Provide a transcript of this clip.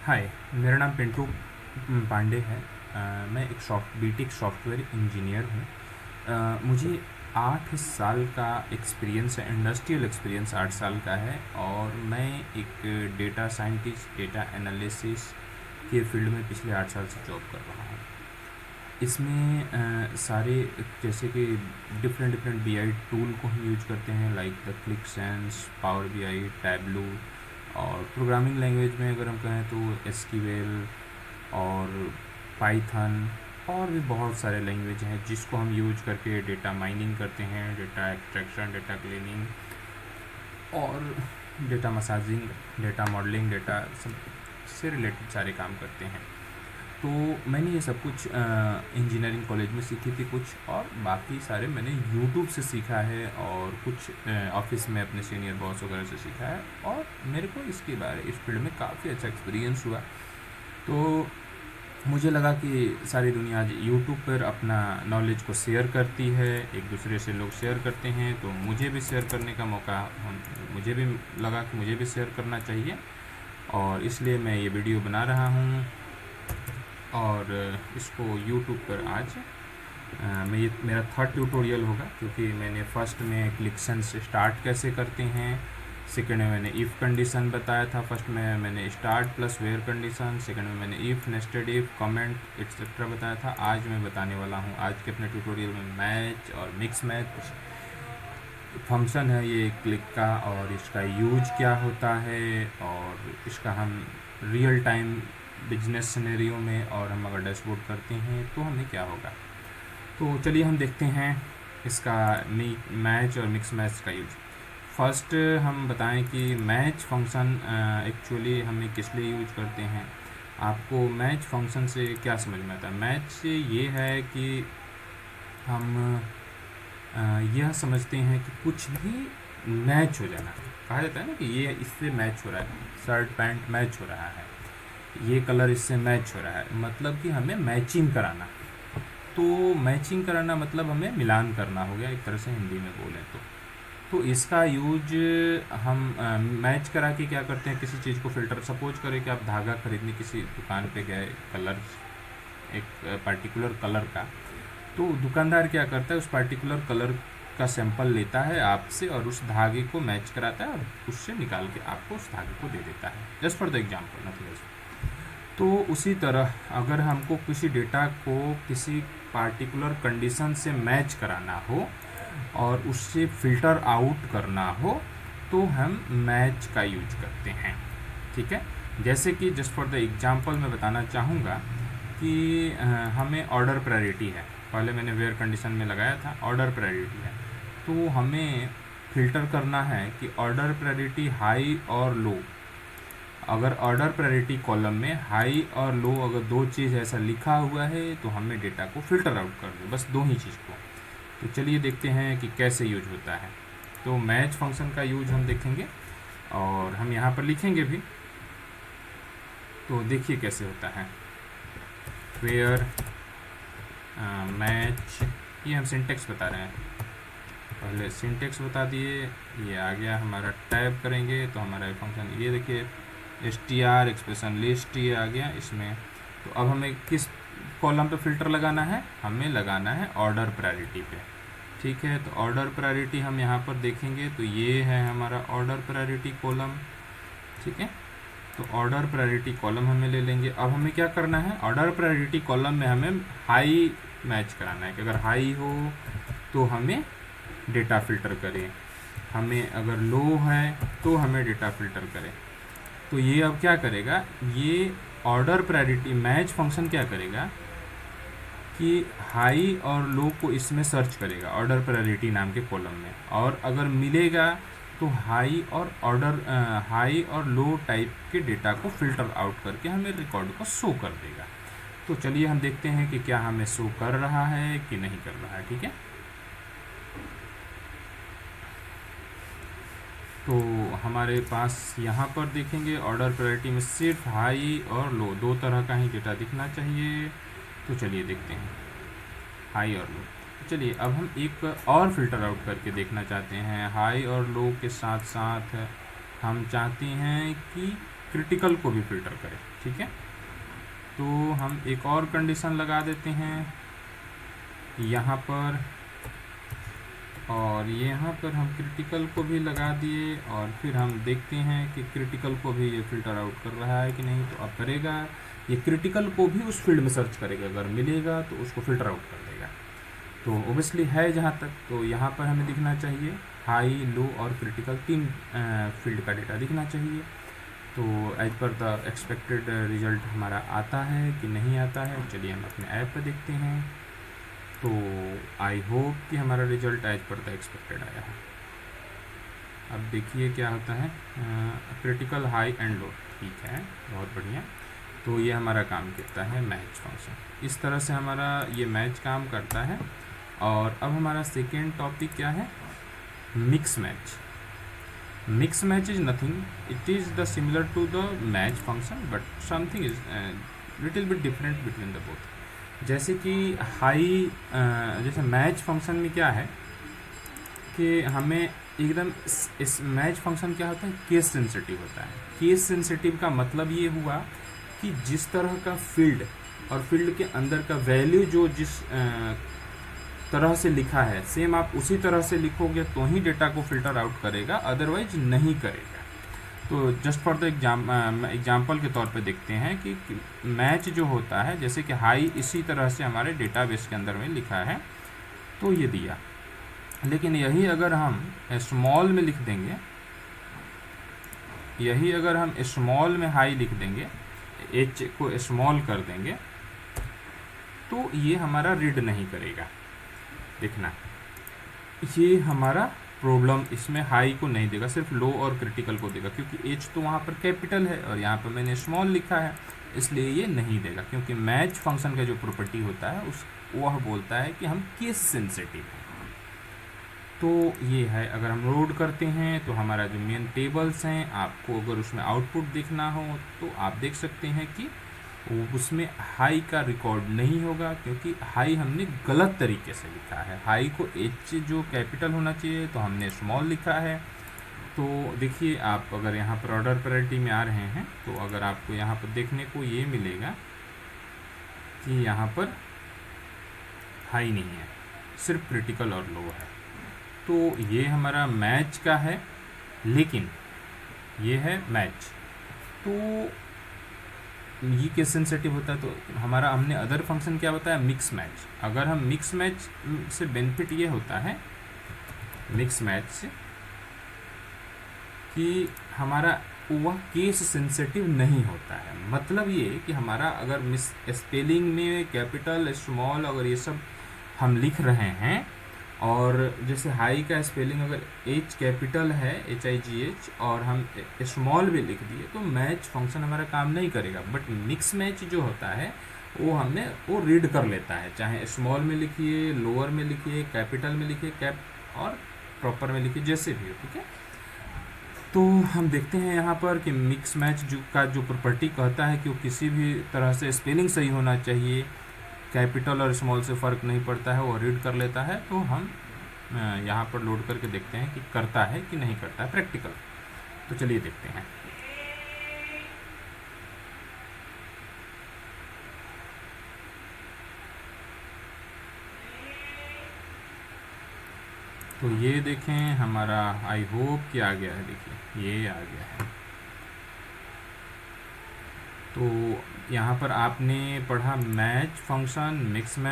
हाय, मेरा नाम पिंटू पांडे है। मैं एक बीटेक सॉफ्टवेयर इंजीनियर हूँ। मुझे 8 साल का एक्सपीरियंस है, इंडस्ट्रियल एक्सपीरियंस 8 साल का है। और मैं एक डेटा साइंटिस्ट, डेटा एनालिसिस के फील्ड में पिछले 8 साल से जॉब कर रहा हूँ। इसमें सारे जैसे कि डिफरेंट डिफरेंट बीआई टूल को हम यूज करते हैं, like the click sense, power BI, tableau. और प्रोग्रामिंग लैंग्वेज में अगर हम कहें तो एसक्यूएल और पाइथन, और भी बहुत सारे लैंग्वेज हैं जिसको हम यूज करके डेटा माइनिंग करते हैं, डेटा एक्सट्रैक्शन, डेटा क्लीनिंग और data massaging, data modelling, data सब से रिलेटेड सारे काम करते हैं। तो मैंने ये सब कुछ इंजीनियरिंग कॉलेज में सीखी थी कुछ, और बाकी सारे मैंने यूट्यूब से सीखा है, और कुछ ऑफिस में अपने सीनियर बॉस वगैरह से सीखा है। और मेरे को इसके बारे इस फील्ड में काफ़ी अच्छा एक्सपीरियंस हुआ। तो मुझे लगा कि सारी दुनिया आज यूट्यूब पर अपना नॉलेज को शेयर करती है, एक दूसरे से लोग शेयर करते हैं, तो मुझे भी शेयर करने का मौका मुझे भी लगा कि मुझे भी शेयर करना चाहिए, और इसलिए मैं ये वीडियो बना रहा हूँ। और इसको यूट्यूब पर आज ये मेरा थर्ड ट्यूटोरियल होगा, क्योंकि मैंने फर्स्ट में क्लिक्सन से स्टार्ट कैसे करते हैं, सेकेंड में मैंने इफ़ कंडीशन बताया था, फर्स्ट में मैंने start plus where condition, second में मैंने if, nested if, comment etcetera बताया था। आज मैं बताने वाला हूँ आज के अपने ट्यूटोरियल में मैच और मिक्स मैच फंक्शन है ये क्लिक का, और इसका यूज क्या होता है, और इसका हम रियल टाइम बिजनेस सिनेरियो में, और हम अगर डैशबोर्ड करते हैं तो हमें क्या होगा। तो चलिए हम देखते हैं इसका मैच और मिक्स मैच का यूज। फर्स्ट हम बताएं कि मैच फंक्शन एक्चुअली हमें किस लिए यूज करते हैं। आपको मैच फंक्शन से क्या समझ में आता है? मैच से ये है कि हम यह समझते हैं कि कुछ भी मैच हो जाना, कहा जाता है ना कि ये इससे मैच हो रहा है, शर्ट पैंट मैच हो रहा है, ये कलर इससे मैच हो रहा है, मतलब कि हमें मैचिंग कराना। तो मैचिंग कराना मतलब हमें मिलान करना हो गया एक तरह से, हिंदी में बोलें तो इसका यूज हम मैच करा के क्या करते हैं, किसी चीज़ को फ़िल्टर, सपोज करें कि आप धागा खरीदने किसी दुकान पे गए, कलर एक पर्टिकुलर कलर का, तो दुकानदार क्या करता है, उस पर्टिकुलर कलर का सैंपल लेता है आपसे और उस धागे को मैच कराता है, और उससे निकाल के आपको उस धागे को दे देता है, just for the example, nothing else. तो उसी तरह अगर हमको किसी डेटा को किसी पार्टिकुलर कंडीशन से मैच कराना हो और उससे फ़िल्टर आउट करना हो, तो हम मैच का यूज करते हैं। ठीक है, जैसे कि जस्ट फॉर द एग्जांपल मैं बताना चाहूँगा कि हमें ऑर्डर प्रायोरिटी है, पहले मैंने वेयर कंडीशन में लगाया था ऑर्डर प्रायोरिटी है, तो हमें फ़िल्टर करना है कि ऑर्डर प्रायोरिटी हाई और लो। अगर ऑर्डर प्रायोरिटी कॉलम में हाई और लो अगर दो चीज़ ऐसा लिखा हुआ है तो हमें डेटा को फ़िल्टर आउट कर दो, बस दो ही चीज़ को। तो चलिए देखते हैं कि कैसे यूज होता है। तो मैच फंक्शन का यूज हम देखेंगे, और हम यहाँ पर लिखेंगे भी, तो देखिए कैसे होता है। वेयर मैच, ये हम सिंटेक्स बता रहे हैं, पहले सिंटेक्स बता दिए, ये आ गया हमारा। टैब करेंगे तो हमारा फंक्शन, ये देखिए str एक्सप्रेशन लिस्ट, ये आ गया इसमें। तो अब हमें किस कॉलम पे फ़िल्टर लगाना है, हमें लगाना है ऑर्डर प्रायोरिटी पे। ठीक है, तो ऑर्डर प्रायोरिटी हम यहाँ पर देखेंगे तो ये है हमारा ऑर्डर प्रायोरिटी कॉलम। ठीक है, तो ऑर्डर प्रायोरिटी कॉलम हमें ले लेंगे। अब हमें क्या करना है, ऑर्डर प्रायोरिटी कॉलम में हमें हाई मैच कराना है कि अगर हाई हो तो हमें डेटा फ़िल्टर करें, हमें अगर लो है तो हमें डेटा फ़िल्टर करें। तो ये अब क्या करेगा, ये ऑर्डर प्रायोरिटी मैच फंक्शन क्या करेगा कि हाई और लो को इसमें सर्च करेगा ऑर्डर प्रायोरिटी नाम के कॉलम में, और अगर मिलेगा तो हाई और लो टाइप के डेटा को फ़िल्टर आउट करके हमें रिकॉर्ड को शो कर देगा। तो चलिए हम देखते हैं कि क्या हमें शो कर रहा है कि नहीं कर रहा है। ठीक है, तो हमारे पास यहाँ पर देखेंगे ऑर्डर प्रायोरिटी में सिर्फ हाई और लो दो तरह का ही डेटा दिखना चाहिए। तो चलिए देखते हैं हाई और लो। चलिए अब हम एक और फ़िल्टर आउट करके देखना चाहते हैं। हाई और लो के साथ साथ हम चाहते हैं कि क्रिटिकल को भी फिल्टर करे। ठीक है, तो हम एक और कंडीशन लगा देते हैं यहाँ पर, और यहाँ पर हम क्रिटिकल को भी लगा दिए, और फिर हम देखते हैं कि क्रिटिकल को भी ये फ़िल्टर आउट कर रहा है कि नहीं। तो अब करेगा, ये क्रिटिकल को भी उस फील्ड में सर्च करेगा, अगर मिलेगा तो उसको फ़िल्टर आउट कर देगा। तो ओबियसली है जहाँ तक, तो यहाँ पर हमें दिखना चाहिए हाई, लो और क्रिटिकल, 3 फील्ड का डेटा दिखना चाहिए। तो as per the expected result हमारा आता है कि नहीं आता है, चलिए हम अपने ऐप पर देखते हैं। तो आई होप कि हमारा result as per the expected आया है। अब देखिए क्या होता है, क्रिटिकल, हाई एंड लो, ठीक है, बहुत बढ़िया। तो ये हमारा काम करता है मैच फंक्शन, इस तरह से हमारा ये मैच काम करता है। और अब हमारा सेकेंड टॉपिक क्या है, mix match. Mix match is nothing, it is the similar to the match function, but something is little bit different between the both. जैसे कि हाई, जैसे मैच फंक्शन में क्या है कि हमें एकदम इस मैच फंक्शन क्या होता है, केस सेंसिटिव होता है। केस सेंसिटिव का मतलब ये हुआ कि जिस तरह का फील्ड और फील्ड के अंदर का वैल्यू जो जिस तरह से लिखा है, सेम आप उसी तरह से लिखोगे तो ही डेटा को फिल्टर आउट करेगा, अदरवाइज नहीं करेगा। तो जस्ट फॉर द एग्जाम्पल के तौर पे देखते हैं कि मैच जो होता है, जैसे कि हाई इसी तरह से हमारे डेटाबेस के अंदर में लिखा है, तो ये दिया। लेकिन यही अगर हम स्मॉल में लिख देंगे, यही अगर हम स्मॉल में हाई लिख देंगे, एच को स्मॉल कर देंगे, तो ये हमारा रीड नहीं करेगा। देखना, ये हमारा प्रॉब्लम, इसमें हाई को नहीं देगा, सिर्फ लो और क्रिटिकल को देगा, क्योंकि एच तो वहाँ पर कैपिटल है और यहाँ पर मैंने स्मॉल लिखा है, इसलिए ये नहीं देगा। क्योंकि मैच फंक्शन का जो प्रॉपर्टी होता है उस वह बोलता है कि हम केस सेंसिटिव हैं। तो ये है, अगर हम लोड करते हैं तो हमारा जो मेन टेबल्स हैं, आपको अगर उसमें आउटपुट देखना हो तो आप देख सकते हैं कि उसमें हाई का रिकॉर्ड नहीं होगा, क्योंकि हाई हमने गलत तरीके से लिखा है। हाई को एच जो कैपिटल होना चाहिए तो हमने स्मॉल लिखा है। तो देखिए, आप अगर यहाँ पर ऑर्डर प्रायोरिटी में आ रहे हैं तो अगर आपको यहाँ पर देखने को ये मिलेगा कि यहाँ पर हाई नहीं है, सिर्फ क्रिटिकल और लो है। तो ये हमारा मैच का है, लेकिन ये है मैच, तो ये केस सेंसिटिव होता है। तो हमारा हमने अदर फंक्शन क्या बताया, मिक्स मैच। अगर हम मिक्स मैच से बेनिफिट ये होता है, मिक्स मैच से, कि हमारा वह केस सेंसिटिव नहीं होता है। मतलब ये कि हमारा अगर मिस स्पेलिंग में कैपिटल, स्मॉल, अगर ये सब हम लिख रहे हैं, और जैसे हाई का स्पेलिंग अगर एच कैपिटल है, HIGH, और हम स्मॉल भी लिख दिए, तो मैच फंक्शन हमारा काम नहीं करेगा। बट मिक्स मैच जो होता है वो रीड कर लेता है, चाहे स्मॉल में लिखिए, लोअर में लिखिए, कैपिटल में लिखिए, कैप और प्रॉपर में लिखिए, जैसे भी हो। ठीक है, तो हम देखते हैं यहाँ पर कि मिक्स मैच का जो प्रॉपर्टी कहता है कि वो किसी भी तरह से स्पेलिंग सही होना चाहिए, कैपिटल और स्मॉल से फ़र्क नहीं पड़ता है, वो रीड कर लेता है। तो हम यहाँ पर लोड करके देखते हैं कि करता है कि नहीं करता है प्रैक्टिकल। तो चलिए देखते हैं। तो ये देखें हमारा, आई होप कि आ गया है, देखिए ये आ गया है। तो यहाँ पर आपने पढ़ा मैच फंक्शन, मिक्स मैच